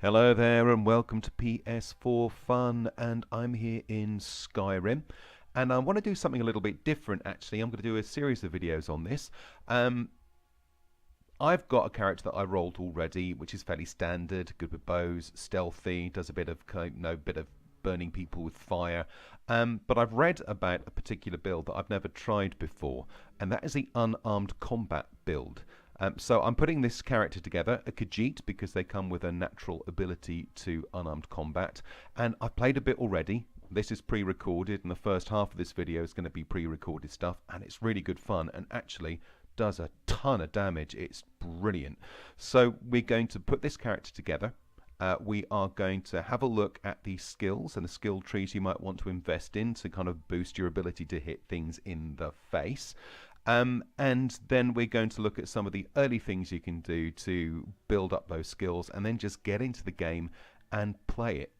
Hello there and welcome to PS4 Fun, and I'm here in Skyrim, and I want to do something a little bit different. Actually, I'm going to do a series of videos on this. I've got a character that I rolled already, which is fairly standard, good with bows, stealthy, does a bit of burning people with fire. But I've read about a particular build that I've never tried before, and that is the Unarmed Combat Build. So I'm putting this character together, a Khajiit, because they come with a natural ability to unarmed combat. And I've played a bit already. This is pre-recorded, and the first half of this video is going to be pre-recorded stuff, and it's really good fun, and actually does a ton of damage. It's brilliant. So we're going to put this character together. We are going to have a look at the skills and the skill trees you might want to invest in to kind of boost your ability to hit things in the face. And then we're going to look at some of the early things you can do to build up those skills, and then just get into the game and play it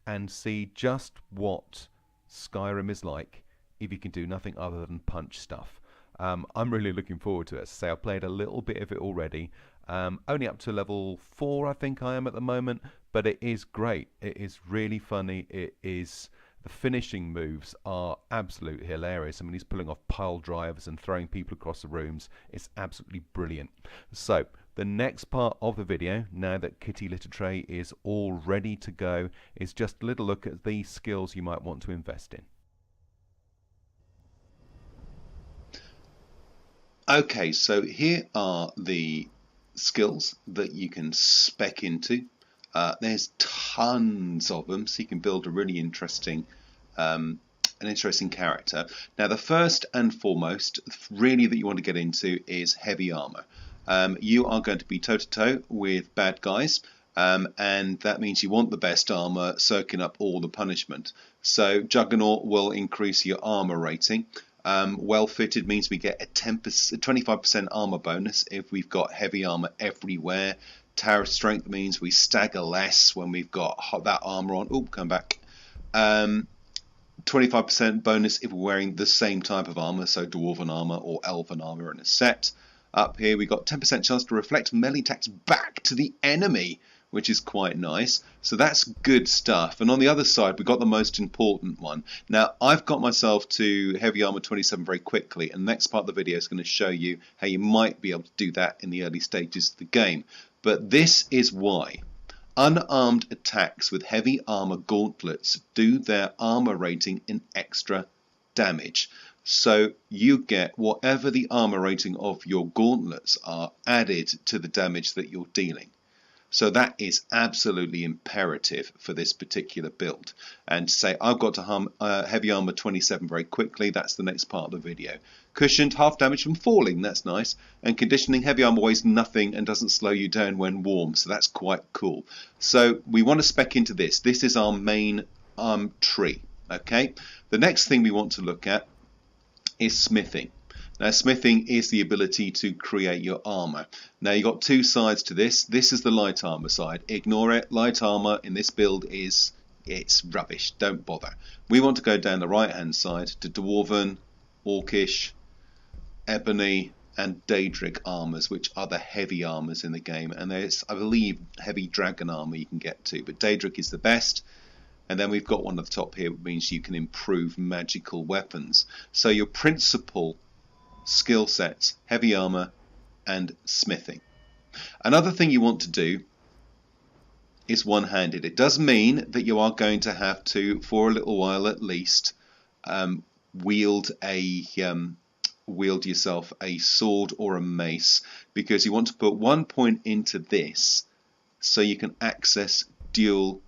and see just what Skyrim is like if you can do nothing other than punch stuff. I'm really looking forward to it. As I say, I've played a little bit of it already, only up to level 4 I think I am at the moment, but it is great. It is really funny. The finishing moves are absolutely hilarious. I mean, he's pulling off pile drivers and throwing people across the rooms. It's absolutely brilliant. So the next part of the video, now that Kitty Littertray is all ready to go, is just a little look at the skills you might want to invest in. Okay, so here are the skills that you can spec into. There's tons of them, so you can build a really interesting character. Now, the first and foremost, really, that you want to get into is heavy armor. You are going to be toe-to-toe with bad guys, and that means you want the best armor, soaking up all the punishment. So Juggernaut will increase your armor rating. Well fitted means we get a 25% armor bonus if we've got heavy armor everywhere. Tower strength means we stagger less when we've got that armor on. Oop, come back. 25% bonus if we're wearing the same type of armor, so dwarven armor or elven armor in a set. Up here we got 10% chance to reflect melee attacks back to the enemy, which is quite nice. So that's good stuff. And on the other side, we've got the most important one. Now, I've got myself to heavy armor 27 very quickly, and the next part of the video is going to show you how you might be able to do that in the early stages of the game. But this is why unarmed attacks with heavy armor gauntlets do their armor rating in extra damage. So you get whatever the armor rating of your gauntlets are added to the damage that you're dealing. So that is absolutely imperative for this particular build. And to say I've got to heavy armor 27 very quickly, that's the next part of the video. Cushioned, half damage from falling, that's nice. And conditioning, heavy armor weighs nothing and doesn't slow you down when warm, so that's quite cool. So we want to spec into this. This is our main tree. Okay. The next thing we want to look at is smithing. Now, smithing is the ability to create your armor. Now, you've got two sides to this. This is the light armor side. Ignore it. Light armor in this build it's rubbish. Don't bother. We want to go down the right-hand side to Dwarven, Orcish, Ebony, and Daedric armors, which are the heavy armors in the game. And there's, I believe, heavy dragon armor you can get to, but Daedric is the best. And then we've got one at the top here, which means you can improve magical weapons. So your principal skill sets, heavy armor and smithing. Another thing you want to do is one-handed. It does mean that you are going to have to, for a little while at least, wield yourself a sword or a mace, because you want to put 1 point into this so you can access dual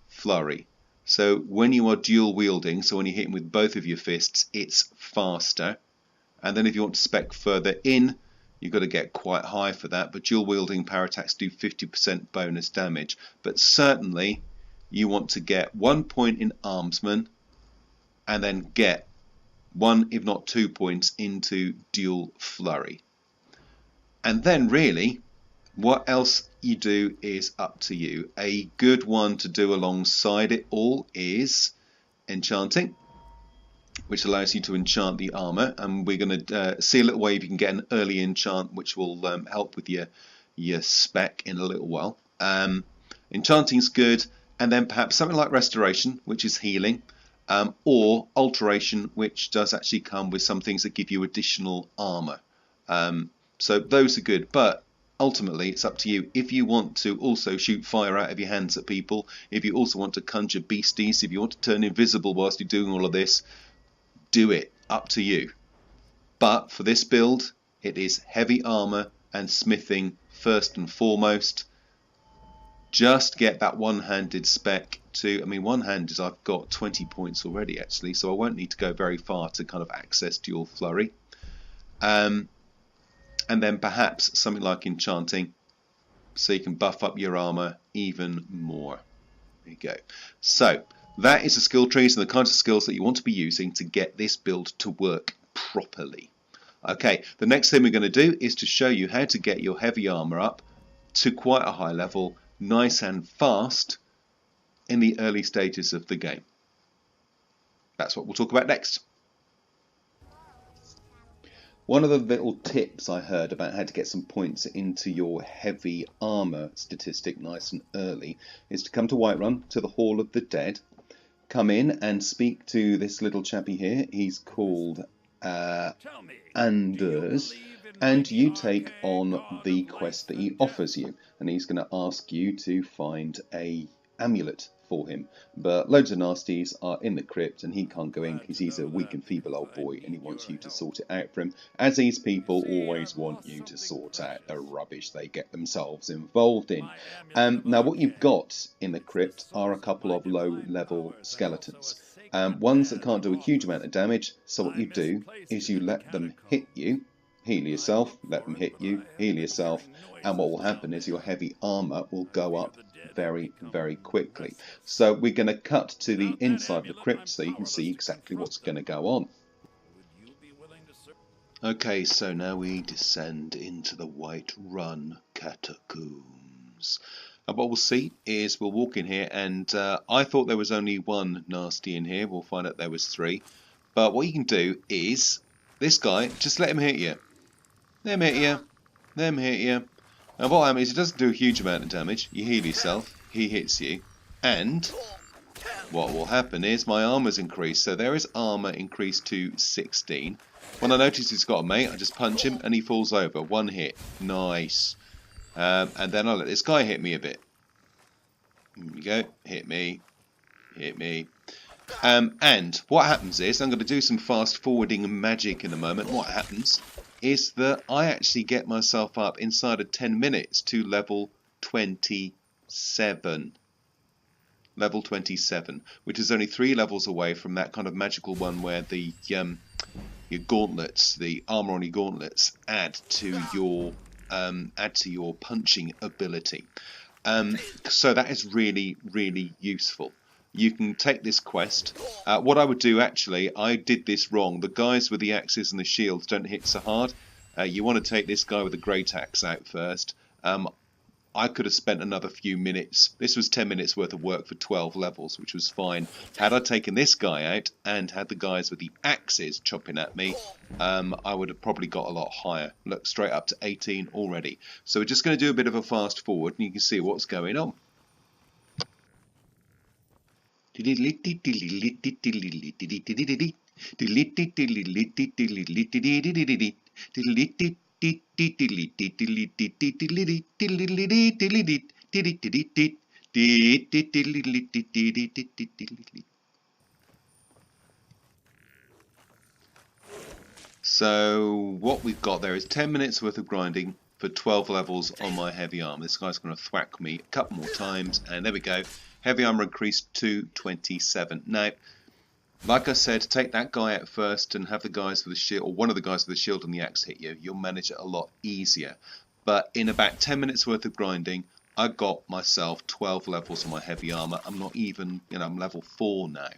flurry. So when you are dual wielding, so when you're hitting with both of your fists, it's faster. And then if you want to spec further in, you've got to get quite high for that. But dual wielding power attacks do 50% bonus damage. But certainly you want to get 1 point in armsman and then get 1 if not 2 points into dual flurry. And then really what else you do is up to you. A good one to do alongside it all is enchanting, which allows you to enchant the armor, and we're going to see a little way if you can get an early enchant, which will help with your spec in a little while. Enchanting's good, and then perhaps something like Restoration, which is healing, or Alteration, which does actually come with some things that give you additional armor. So those are good, but ultimately it's up to you. If you want to also shoot fire out of your hands at people, if you also want to conjure beasties, if you want to turn invisible whilst you're doing all of this, do it. Up to you. But for this build, it is heavy armor and smithing first and foremost. Just get that one-handed spec to, I mean, one-handed I've got 20 points already actually, so I won't need to go very far to kind of access dual flurry. And then perhaps something like enchanting, so you can buff up your armor even more. There you go. So that is the skill trees and the kinds of skills that you want to be using to get this build to work properly. Okay, the next thing we're going to do is to show you how to get your heavy armor up to quite a high level, nice and fast in the early stages of the game. That's what we'll talk about next. One of the little tips I heard about how to get some points into your heavy armor statistic nice and early is to come to Whiterun, to the Hall of the Dead, come in and speak to this little chappy here. He's called Anders, and you take on the quest that he offers you, and he's going to ask you to find a amulet for him, but loads of nasties are in the crypt and he can't go in because he's a weak and feeble old boy and he wants you to sort it out for him, as these people always want you to sort out the rubbish they get themselves involved in. Now what you've got in the crypt are a couple of low level skeletons, ones that can't do a huge amount of damage, so what you do is you let them hit you, heal yourself, let them hit you, heal yourself, and what will happen is your heavy armor will go up very, very quickly. So we're going to cut to the inside of the crypt so you can see exactly what's going to go on. Okay, so now we descend into the Whiterun catacombs. And what we'll see is we'll walk in here, and I thought there was only one nasty in here. We'll find out there was three. But what you can do is, this guy, just let him hit you. Let him hit you. Let him hit you. And what happens is it doesn't do a huge amount of damage. You heal yourself, he hits you, and what will happen is my armor's increased. So there is armor increased to 16. When I notice he's got a mate, I just punch him and he falls over. One hit. Nice. And then I let this guy hit me a bit. Here we go. Hit me. Hit me. And what happens is, I'm going to do some fast forwarding magic in a moment. What happens is that I actually get myself up inside of 10 minutes to level 27. Level 27, which is only 3 levels away from that kind of magical one where the your gauntlets, the armor on your gauntlets, add to your punching ability. So that is really, really useful. You can take this quest. What I would do actually, I did this wrong. The guys with the axes and the shields don't hit so hard. You want to take this guy with the great axe out first. I could have spent another few minutes. This was 10 minutes worth of work for 12 levels, which was fine. Had I taken this guy out and had the guys with the axes chopping at me, I would have probably got a lot higher. Look, straight up to 18 already. So we're just going to do a bit of a fast forward and you can see what's going on. So what we've got there is 10 minutes worth of grinding for 12 levels on my heavy armor. This guy's going to thwack me a couple more times, and there we go. Heavy armor increased to 27. Now, like I said, take that guy out first and have the guys with the shield, or one of the guys with the shield and the axe hit you. You'll manage it a lot easier. But in about 10 minutes worth of grinding, I got myself 12 levels on my heavy armor. I'm not even, I'm level 4 now.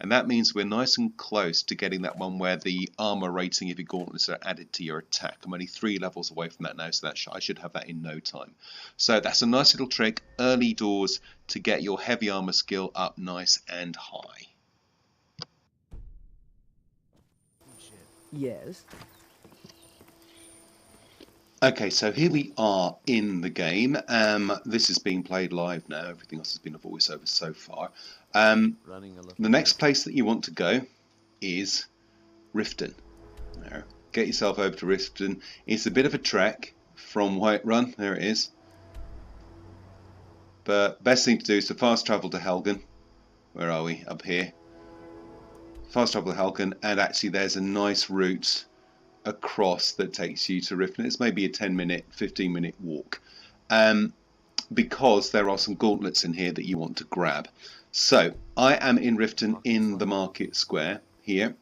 And that means we're nice and close to getting that one where the armor rating of your gauntlets are added to your attack. I'm only 3 levels away from that now, so that I should have that in no time. So that's a nice little trick, early doors, to get your heavy armor skill up nice and high. Yes. Okay, so here we are in the game. This is being played live now. Everything else has been a voiceover so far. The next place that you want to go is Riften. There. Get yourself over to Riften. It's a bit of a trek from Whiterun. There it is. But best thing to do is to fast travel to Helgen. Where are we? Up here. Fast travel to Helgen, and actually there's a nice route across that takes you to Riften. It's maybe a 10-minute, 15-minute walk, because there are some gauntlets in here that you want to grab. So I am in Riften in the market square here,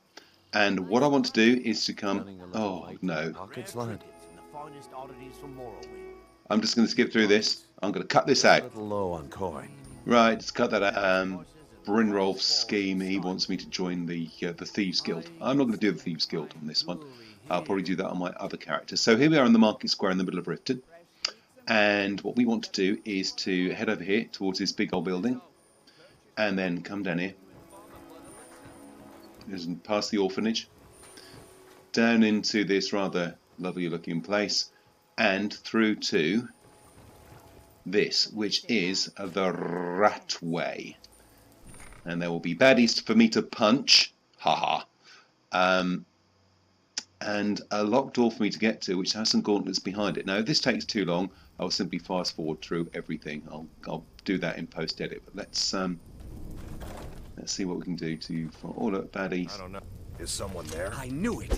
and what I want to do is to come. Oh no! I'm just going to skip through this. I'm going to cut this out. Right, let's cut that out. Brynrolf's scheme. He wants me to join the Thieves Guild. I'm not going to do the Thieves Guild on this one. I'll probably do that on my other characters. So here we are in the market square in the middle of Riften. And what we want to do is to head over here towards this big old building. And then come down here. Past the orphanage. Down into this rather lovely looking place. And through to this, which is the Ratway. And there will be baddies for me to punch. Haha. And a locked door for me to get to, which has some gauntlets behind it. Now, if this takes too long, I'll simply fast forward through everything. I'll do that in post edit. But let's see what we can do to. Oh look, baddies. I don't know. Is someone there? I knew it.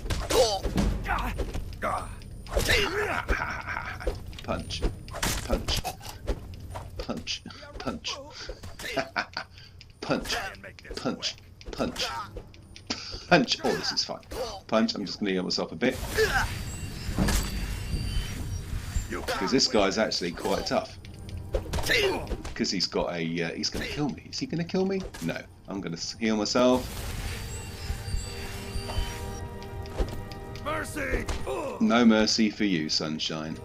Punch, punch, punch, punch, punch, punch, punch. Punch. Oh, this is fine. Punch. I'm just going to heal myself a bit. Because this guy's actually quite tough. Because he's got a... he's going to kill me. Is he going to kill me? No. I'm going to heal myself. Mercy! No mercy for you, sunshine.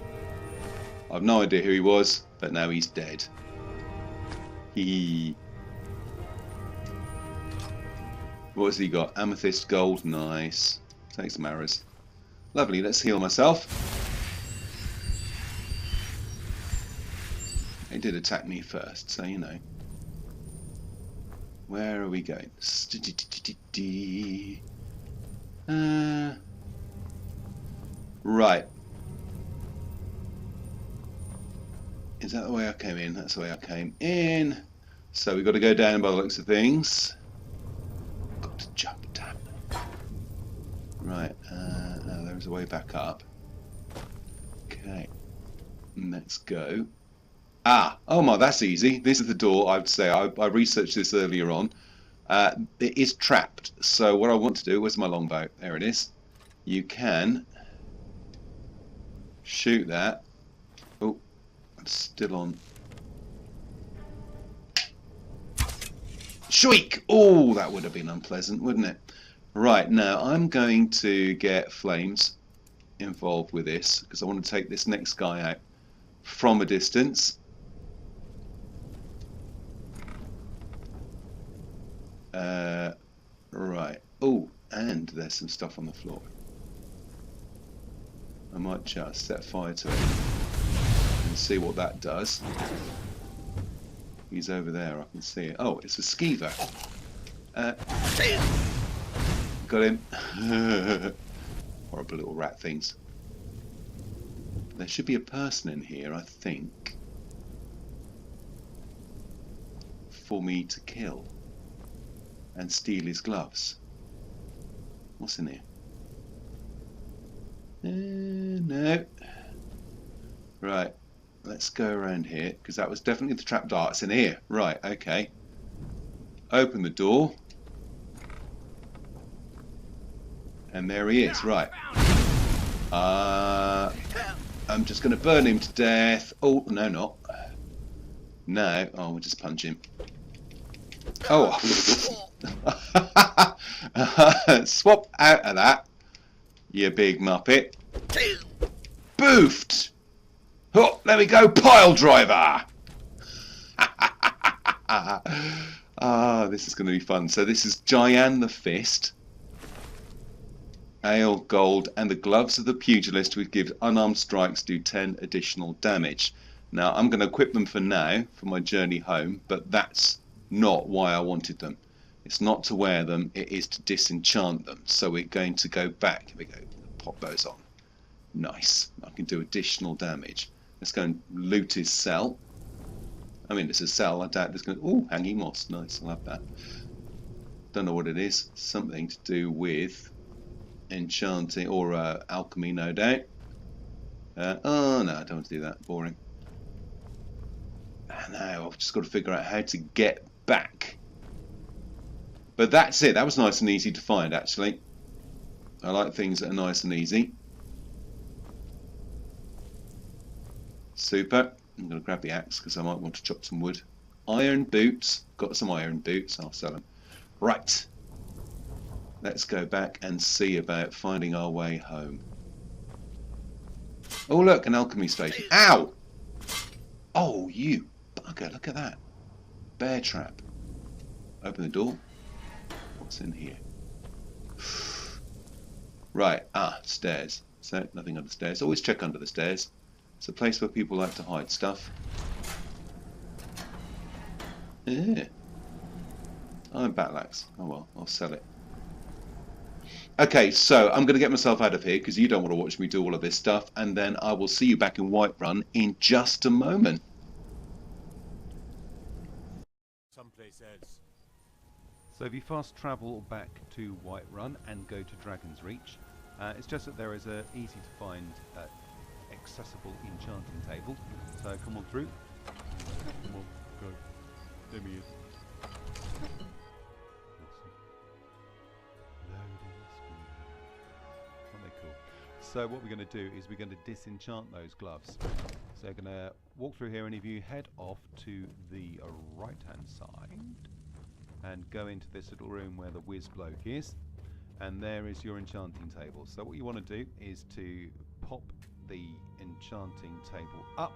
I've no idea who he was, but now he's dead. What has he got? Amethyst, gold, nice. Take some arrows. Lovely, let's heal myself. He did attack me first, so you know. Where are we going? Right. Is that the way I came in? That's the way I came in. So we've got to go down by the looks of things. Got to jump down. Right. There's a way back up. Okay. Let's go. Ah! Oh my, that's easy. This is the door, I would say. I researched this earlier on. It is trapped. So what I want to do... Where's my longbow? There it is. You can... shoot that. Oh, I'm still on. Shriek! Oh, that would have been unpleasant, wouldn't it? Right, now I'm going to get flames involved with this because I want to take this next guy out from a distance. Right. Oh, and there's some stuff on the floor. I might just set fire to it and see what that does. He's over there, I can see it. Oh, it's a skeever. Got him. Horrible little rat things. There should be a person in here, I think, for me to kill and steal his gloves. What's in here? No. Right, let's go around here, because that was definitely the trap darts in here. Right, okay. Open the door. And there he is, right. I'm just going to burn him to death. Oh, no, not. No, oh, we'll just punch him. Oh. Swap out of that, you big muppet. Boofed! Oh, there we go, pile driver! Ah, this is going to be fun. So this is Giant the Fist. Ale, gold, and the gloves of the pugilist, which gives unarmed strikes do 10 additional damage. Now, I'm going to equip them for now, for my journey home, but that's not why I wanted them. It's not to wear them, it is to disenchant them. So we're going to go back. Here we go. Pop those on. Nice. I can do additional damage. Let's go and loot his cell. I mean, it's a cell. I doubt there's going to... Ooh, hanging moss. Nice, I'll have that. Don't know what it is. Something to do with enchanting or alchemy, no doubt. Oh, no, I don't want to do that. Boring. Now I've just got to figure out how to get back. But that's it. That was nice and easy to find, actually. I like things that are nice and easy. Super. I'm going to grab the axe because I might want to chop some wood. Iron boots. Got some iron boots. I'll sell them. Right. Let's go back and see about finding our way home. Oh, look, an alchemy station. Ow! Oh, you bugger. Look at that. Bear trap. Open the door. What's in here? Right. Ah, stairs. So, nothing under the stairs. Always check under the stairs. It's a place where people like to hide stuff. Yeah. Oh, battle axe. Oh well, I'll sell it. Okay, so I'm going to get myself out of here because you don't want to watch me do all of this stuff, and then I will see you back in Whiterun in just a moment. Someplace else. So if you fast travel back to Whiterun and go to Dragon's Reach, it's just that there is a easy to find accessible enchanting table. So come on through. Come on, go. Let me in. So what we're going to do is we're going to disenchant those gloves. So we're going to walk through here, and if you head off to the right hand side and go into this little room where the whiz bloke is, and there is your enchanting table. So what you want to do is to pop the enchanting table up.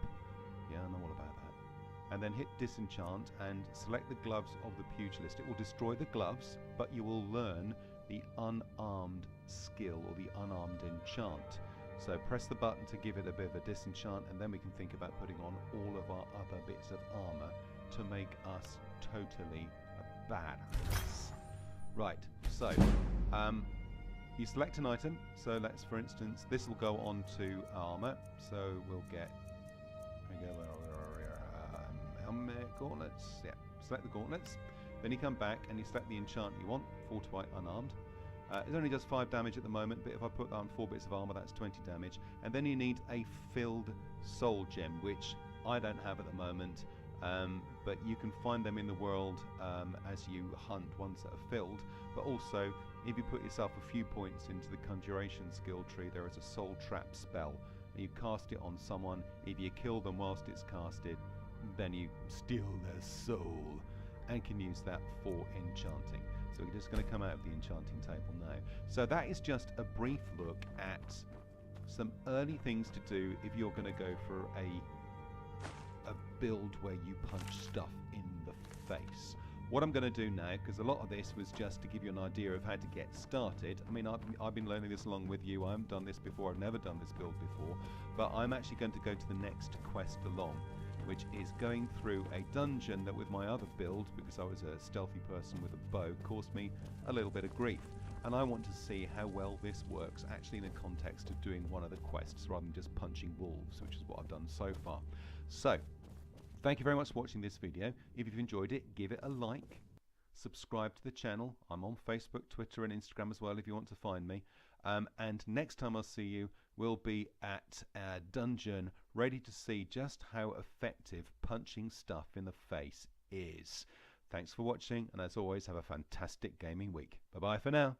Yeah, I know all about that. And then hit disenchant and select the gloves of the pugilist. It will destroy the gloves, but you will learn the unarmed skill or the unarmed enchant. So press the button to give it a bit of a disenchant, and then we can think about putting on all of our other bits of armor to make us totally a badass. Right, so you select an item. So let's, for instance, this will go on to armor. So we'll get helmet, gauntlets. Yeah, select the gauntlets. Then you come back and you select the enchant you want, fortified unarmed. It only does 5 damage at the moment, but if I put that on 4 bits of armor, that's 20 damage. And then you need a filled soul gem, which I don't have at the moment, but you can find them in the world as you hunt ones that are filled. But also, if you put yourself a few points into the conjuration skill tree, there is a soul trap spell, and you cast it on someone. If you kill them whilst it's casted, then you steal their soul and can use that for enchanting. So we're just going to come out of the enchanting table now. So that is just a brief look at some early things to do if you're going to go for a build where you punch stuff in the face. What I'm going to do now, because a lot of this was just to give you an idea of how to get started. I mean, I've been learning this along with you. I haven't done this before. I've never done this build before. But I'm actually going to go to the next quest along, which is going through a dungeon that with my other build, because I was a stealthy person with a bow, caused me a little bit of grief. And I want to see how well this works actually in the context of doing one of the quests rather than just punching wolves, which is what I've done so far. So, thank you very much for watching this video. If you've enjoyed it, give it a like. Subscribe to the channel. I'm on Facebook, Twitter and Instagram as well if you want to find me. And next time I'll see you, we'll be at a dungeon ready to see just how effective punching stuff in the face is. Thanks for watching, and as always, have a fantastic gaming week. Bye bye for now.